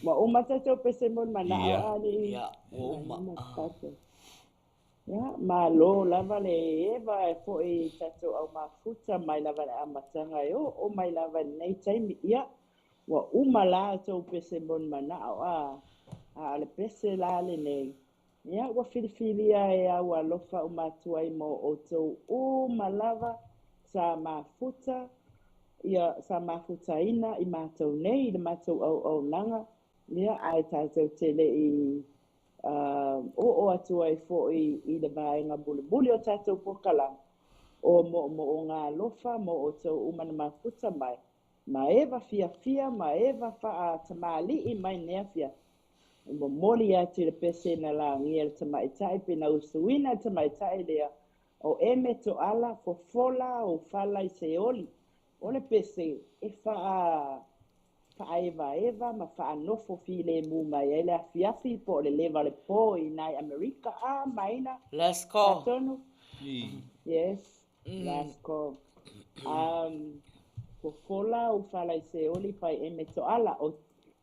Ma o mata tau pese mon mana Ia. ali. Ia, o ma. Ya, malo lava le eva e fo e tato au mafuta mai lava le amatanga e o mai lava nei taimi ia. Wa umala tau pese mon mana a le pese la le nei. Ia, wa filifilia e au alofa o matuai mo o tau umalava sa mafuta. Ia sa mafuta ina i mātou nei, i mātou au nanga. Ia, ai tātou tele i o atua i fo i le vaenga buli o tātou pokala. O mo o ngā lofa, mo o tau umana mafuta mai. Ma eva fia, ma eva faa tamali i mai nea fia. Mo moli atu le pese na la ngia le tamaitai pe na usuina tamaitai lea. O eme to ala fo fola o fala i se oli. O le pese e faa eva ma faa nofo fi le mu mai e le afiafi po le leva le po i nai Amerika Maina. Let's go. Atonu? Yes, last call. Ko fola o fala i se oli fai eme to ala o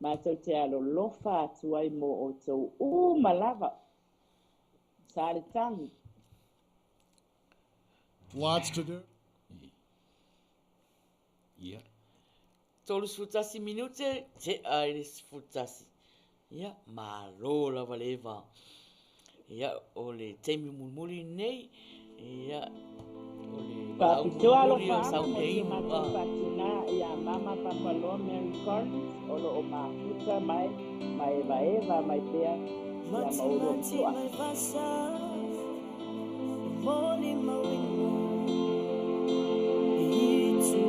mātou te alo lofa atu ai mo o tau malava. Sare tangi. Lots to do. Ia. Tolu sfutasi minute, te aere sfutasi. Ia, malo lava leva. Ia, o le teimi mulmuli nei. Ia, o le Papitoa lo mulmuli o fa saunei. patina ia mama papalo Mary Collins o lo mafuta mai eva mai pea ia mauro tua.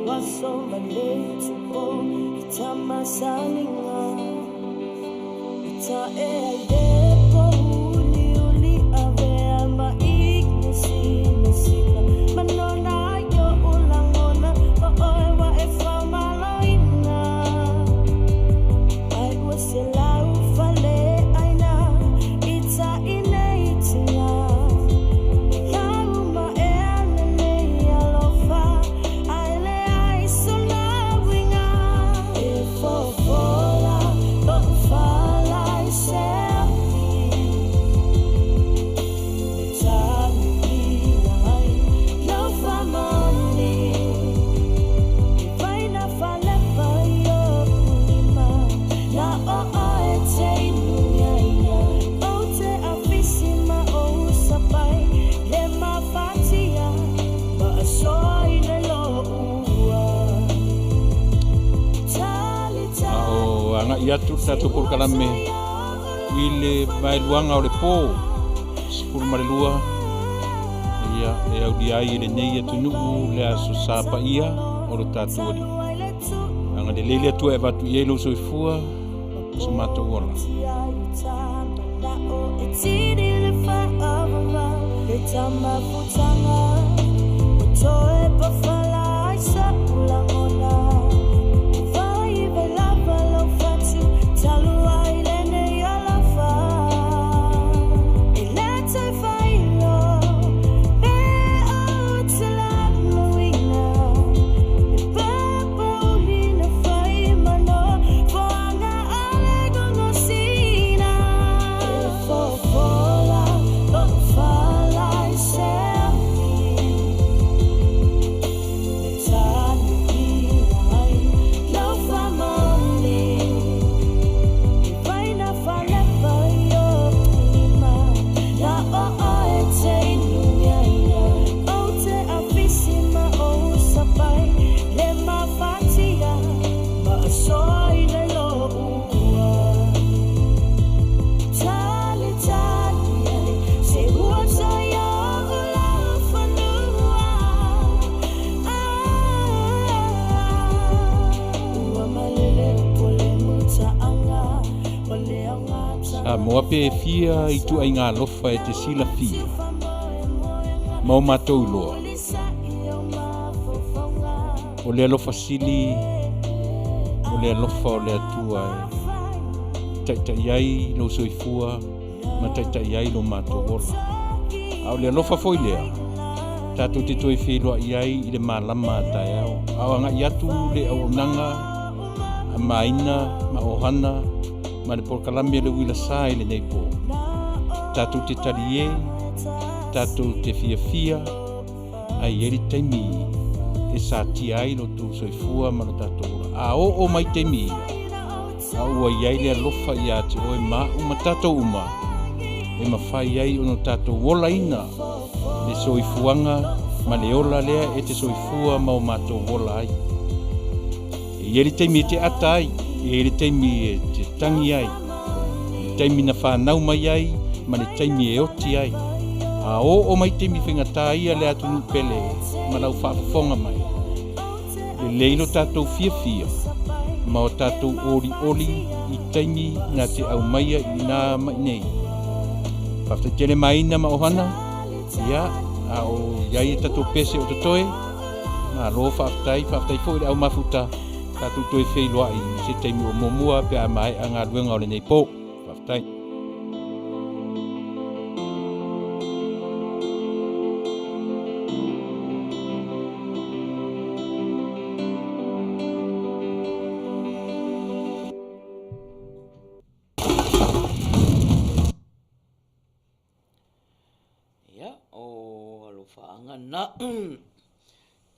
Waso mane tupo itama salinga ita e aide po uli ave ama ignesi mesina manona yo ulangona o wa e famaloina ai wasela ufale aina ita ineitia yauma e anene alofa ia tu tatu por kalame ile mai luanga o le po por marelua ia e au dia ile nei tu nu le aso sapa ia o le tatu ali anga de lele tu e vatu ia lo so fua so mato ora moa pe fia I tu ai ngā lofa e te sila fia. Mau mātou loa. O le alofa sili, o le alofa o le atua e taita iai lo soifua, ma taita iai lo mātou ola. Au le alofa foi lea, tātou te toi wheloa iai I le mālama tae au. Au anga iatu le au nanga, a Maina, ma Ohanna, ma le porkalami le Uila Sa I le neipo. Tātou te tarie, tātou te fia, ai eri taimi e sa tiai lo tu soifua ma lo tātou ora. A o mai taimi a ua iai le alofa ia te oe ma uma tātou uma. E ma Faiai ono tātou wola ina le soifuanga ma le ola lea e te soifua ma o mātou wola ai. E eri taimi e te ata ai, e eri taimi e te tangi ai, e taimi na whanau mai ai, ma le taimi e oti ai. A o mai taimi whengata ia le atu nupele, ma lau whaafonga mai. Le leilo tātou fia, ma o tātou oli I taimi ngā te au maia I nā mai nei. Whaftai tele Maina ma Ohanna, ia, a o iai e tātou pese o totoe, ma lo whaftai fo I au mafuta, tātou toe wheiloa I se taimi o momua pe a mai a ngā ruenga o le nei po. Whaftai. Na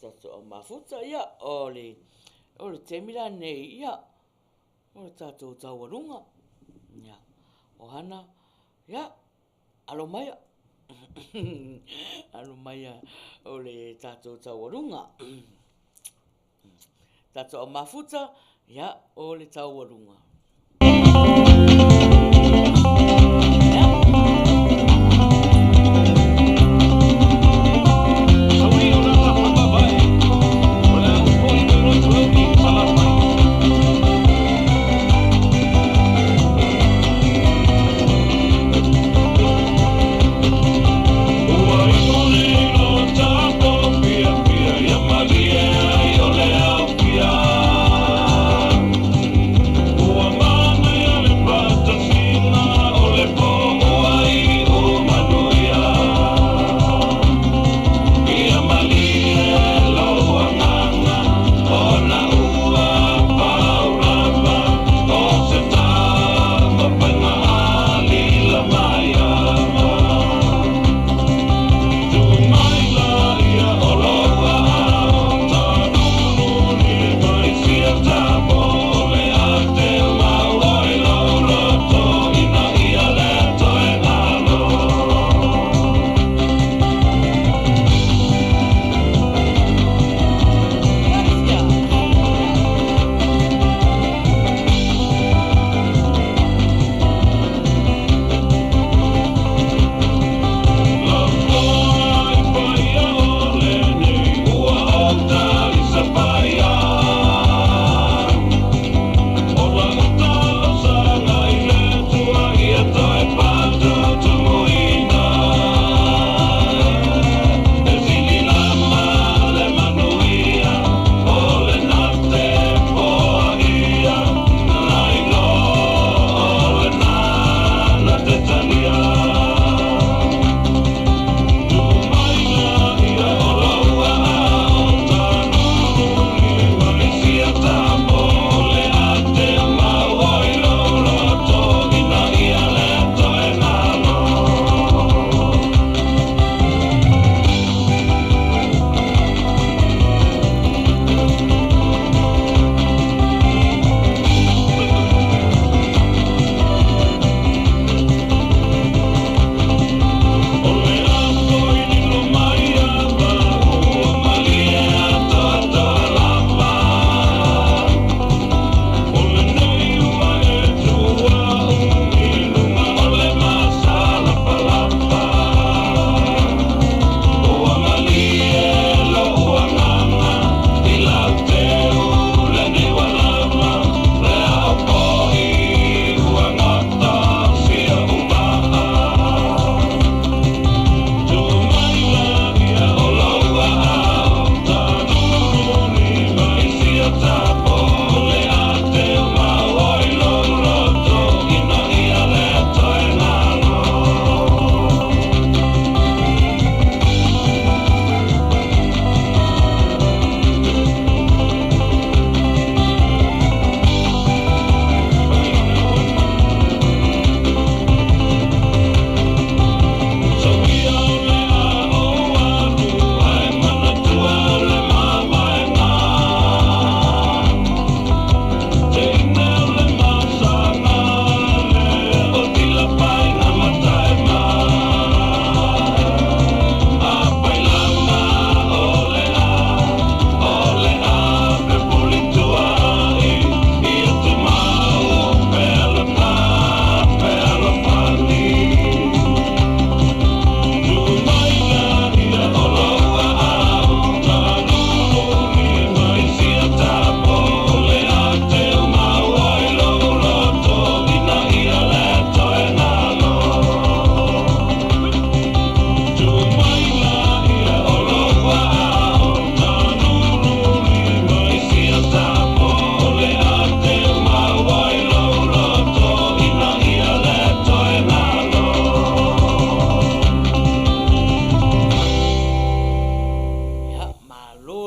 tato o mafuta ia o le temila nei ia o le tato tawarunga ia Ohanna ia alo maya o le tato tawarunga tato o mafuta ia o le tawarunga Oh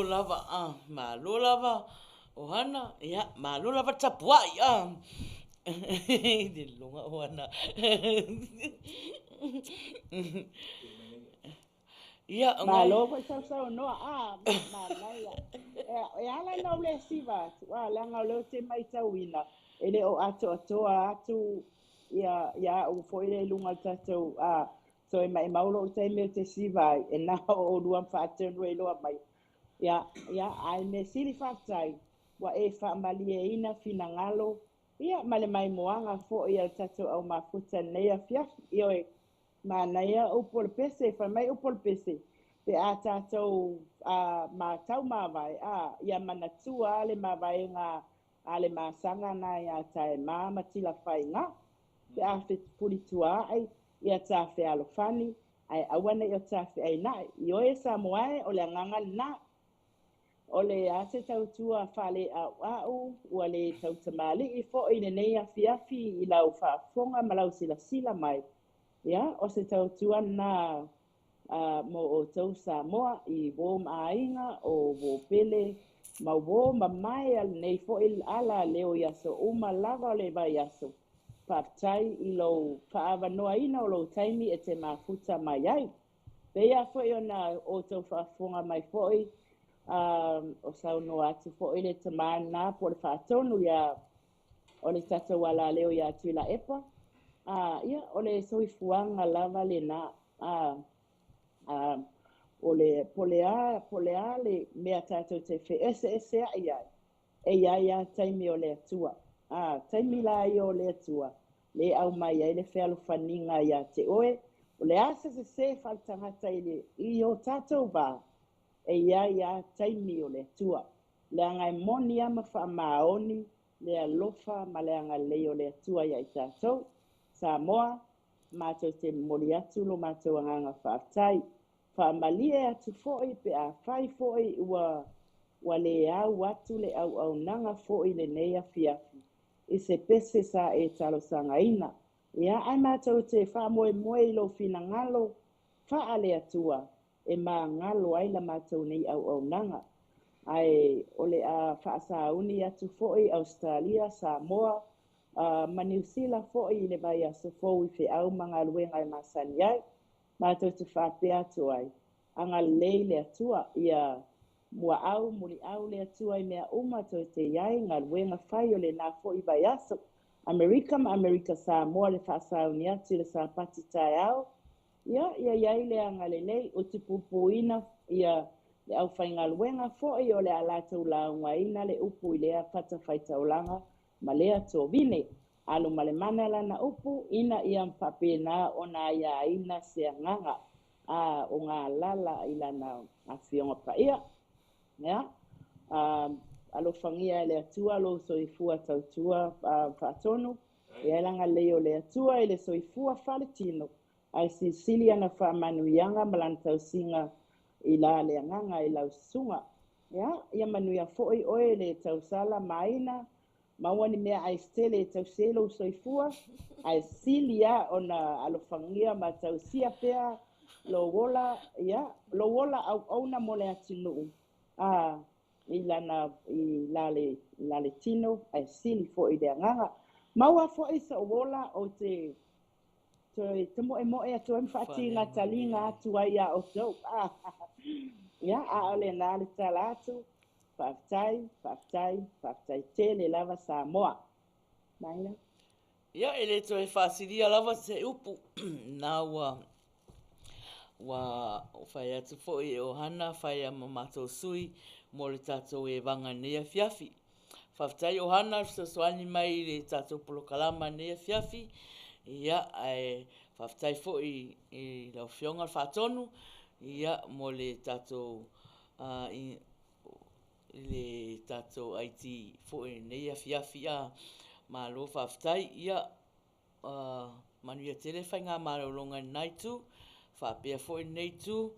lava, malo lava, Ohanna, ia, malo lava tapuai, Di lunga Ohanna. Ia, Malo ko sa no Manuia. Ala no le siva. Wa la ngalo te mai tawina. Ele o atu ia o foi le lunga tato so e mai maulo te me te siva e na o duan fa tenu e lo mai. Ia ai me sili fatai wa e fa mali e ina fina ngalo. Ia male mai moanga fo ia tato au mafuta nei fia io e Maina o por pese fa mai o por pese te a tātou ma tau ma vai ia manatua ale ma vai nga ale ma sanga na ia tae ma matila fai nga te a te puritua ai ia ta fe alofani ai awana ia ta fe ai na io e sa moai o le nganga na o le a se tau tua fale au o le tau tamali i fo i nei a fiafi i lau fa fonga malau sila mai ia o se tau tua na mo o tau sa moa i wo mainga o wo pele ma wo mai al nei fo il ala leo ia so uma lava le vai aso patai i lo faava noa ina o lo taimi e te mafuta mai ai pea fo i ona o tau whaafonga mai fo i o sau noa atu fo i le tamana po le whaatonu ia o le tata wala leo ia atu la epa ia o le soifuanga lava le na o le polea le mea tātou te whi ese ia ia taimi o le atua taimi la i o le atua le au mai ai le whealo whaninga ia te oe o le asa se whaltangata i o tātou ba ia taimi o le atua le angai moni ama wha maoni le alofa ma le anga leo le atua ia i tātou Samoa mātou te mori atu lo mātou anganga whaatai whaamalie atu fo'i pe a whai fo'i ua le au atu le au nanga fo'i le nei a fiafi i se pese sa e talo sanga ina ia ai mātou te whaamoe moe i lo fina ngalo wha le atua e mā ngalo ai la mātou nei au nanga ai ole a whaasauni atu fo'i Australia Samoa ma New Zealand fo'i le vai aso fo'i fe au manga luenga e masani ai mātou te whape atu ai anga lei le atua ia mua au muli au le atua i mea umatou te iai ngā luenga whai o le nā fo'i vai aso Amerika Samoa le whaasauni atu le sa pati tae au ia iai le anga le lei o te pupuina ia le au whai ngā luenga fo'i o le alatou launga ina le upu i lea pata whai taulanga ma lea tō vine, alo ma le mana lana upu, ina ia mpape na ona ia ina se nganga, o ngā lala i lana a whionga paia, ya, alo whangia le atua, alo soifua tautua whaatonu, e langa leo le atua, ele soifua whaletino, ai Sicilia na wha Manuianga, malantau singa i la le nganga i lau sunga, ya, ia Manuia fo'i oe le tausala Maina, Mawani mea ai stele tau selo soifua, ai silia ona alofangia ma tau sia pea lo wola au na mole atinu. I lale tino ai sili fo i de nganga. Maua fo i sa wola o te mo e atu mfati nga talinga atu ai a o tau. Ya ole na le talatu. Whaftai tele lava Samoa. Maina? Ia, ele to e whaasiria lava se upu. Nā wa whai atu fo i Ohanna, whai a mamato sui, mo le tātou e wanga nea fiafi. Whaftai Ohanna, soani mai le tātou polokalama nea fiafi. Ia, whaftai fo i lau whionga whaatonu. Ia, mo le tātou le tato aiti fo e nei afiafi a malo whaftai ia Manuia tele whai ngā marolonga nai tu whapea fo e nei tu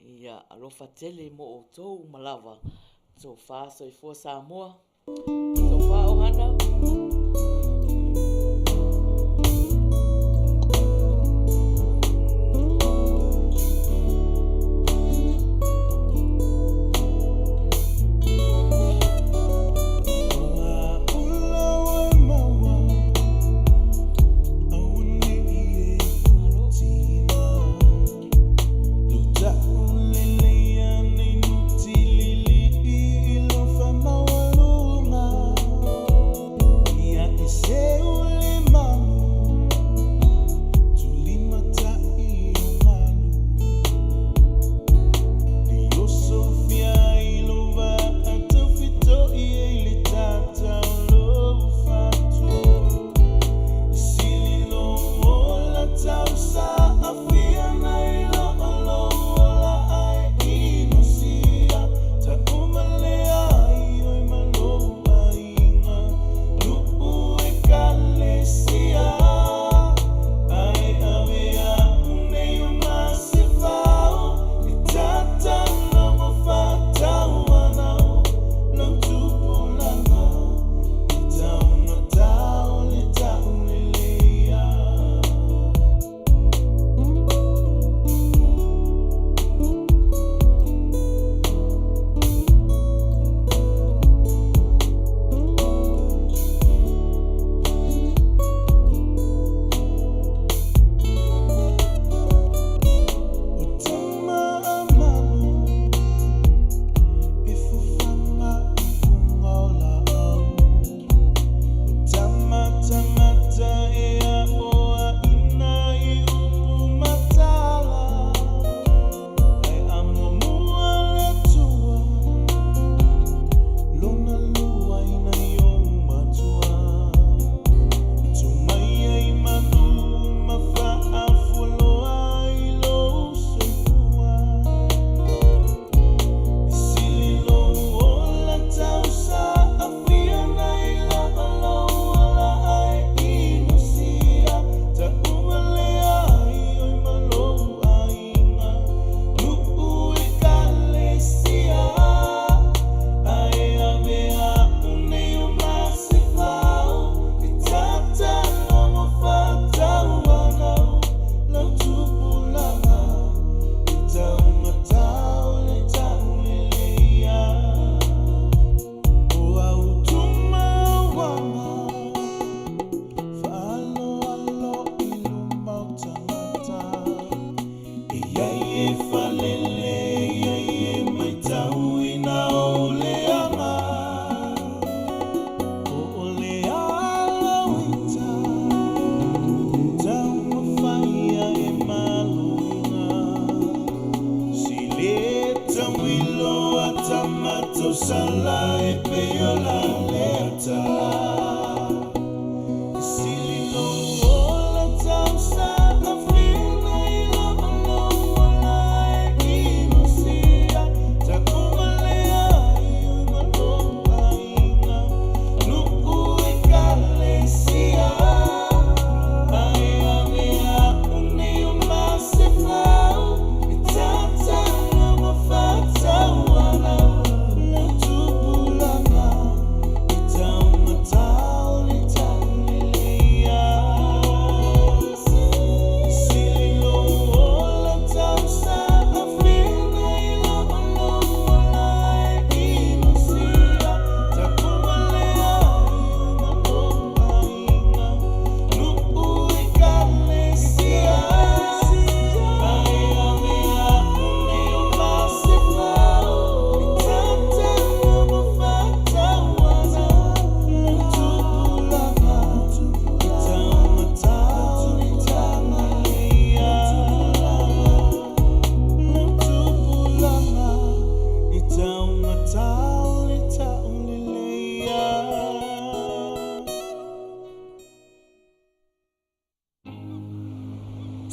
ia alofa tele mo o tōu malava so wha so i fua Samoa so wha Ohanna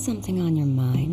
Something on your mind?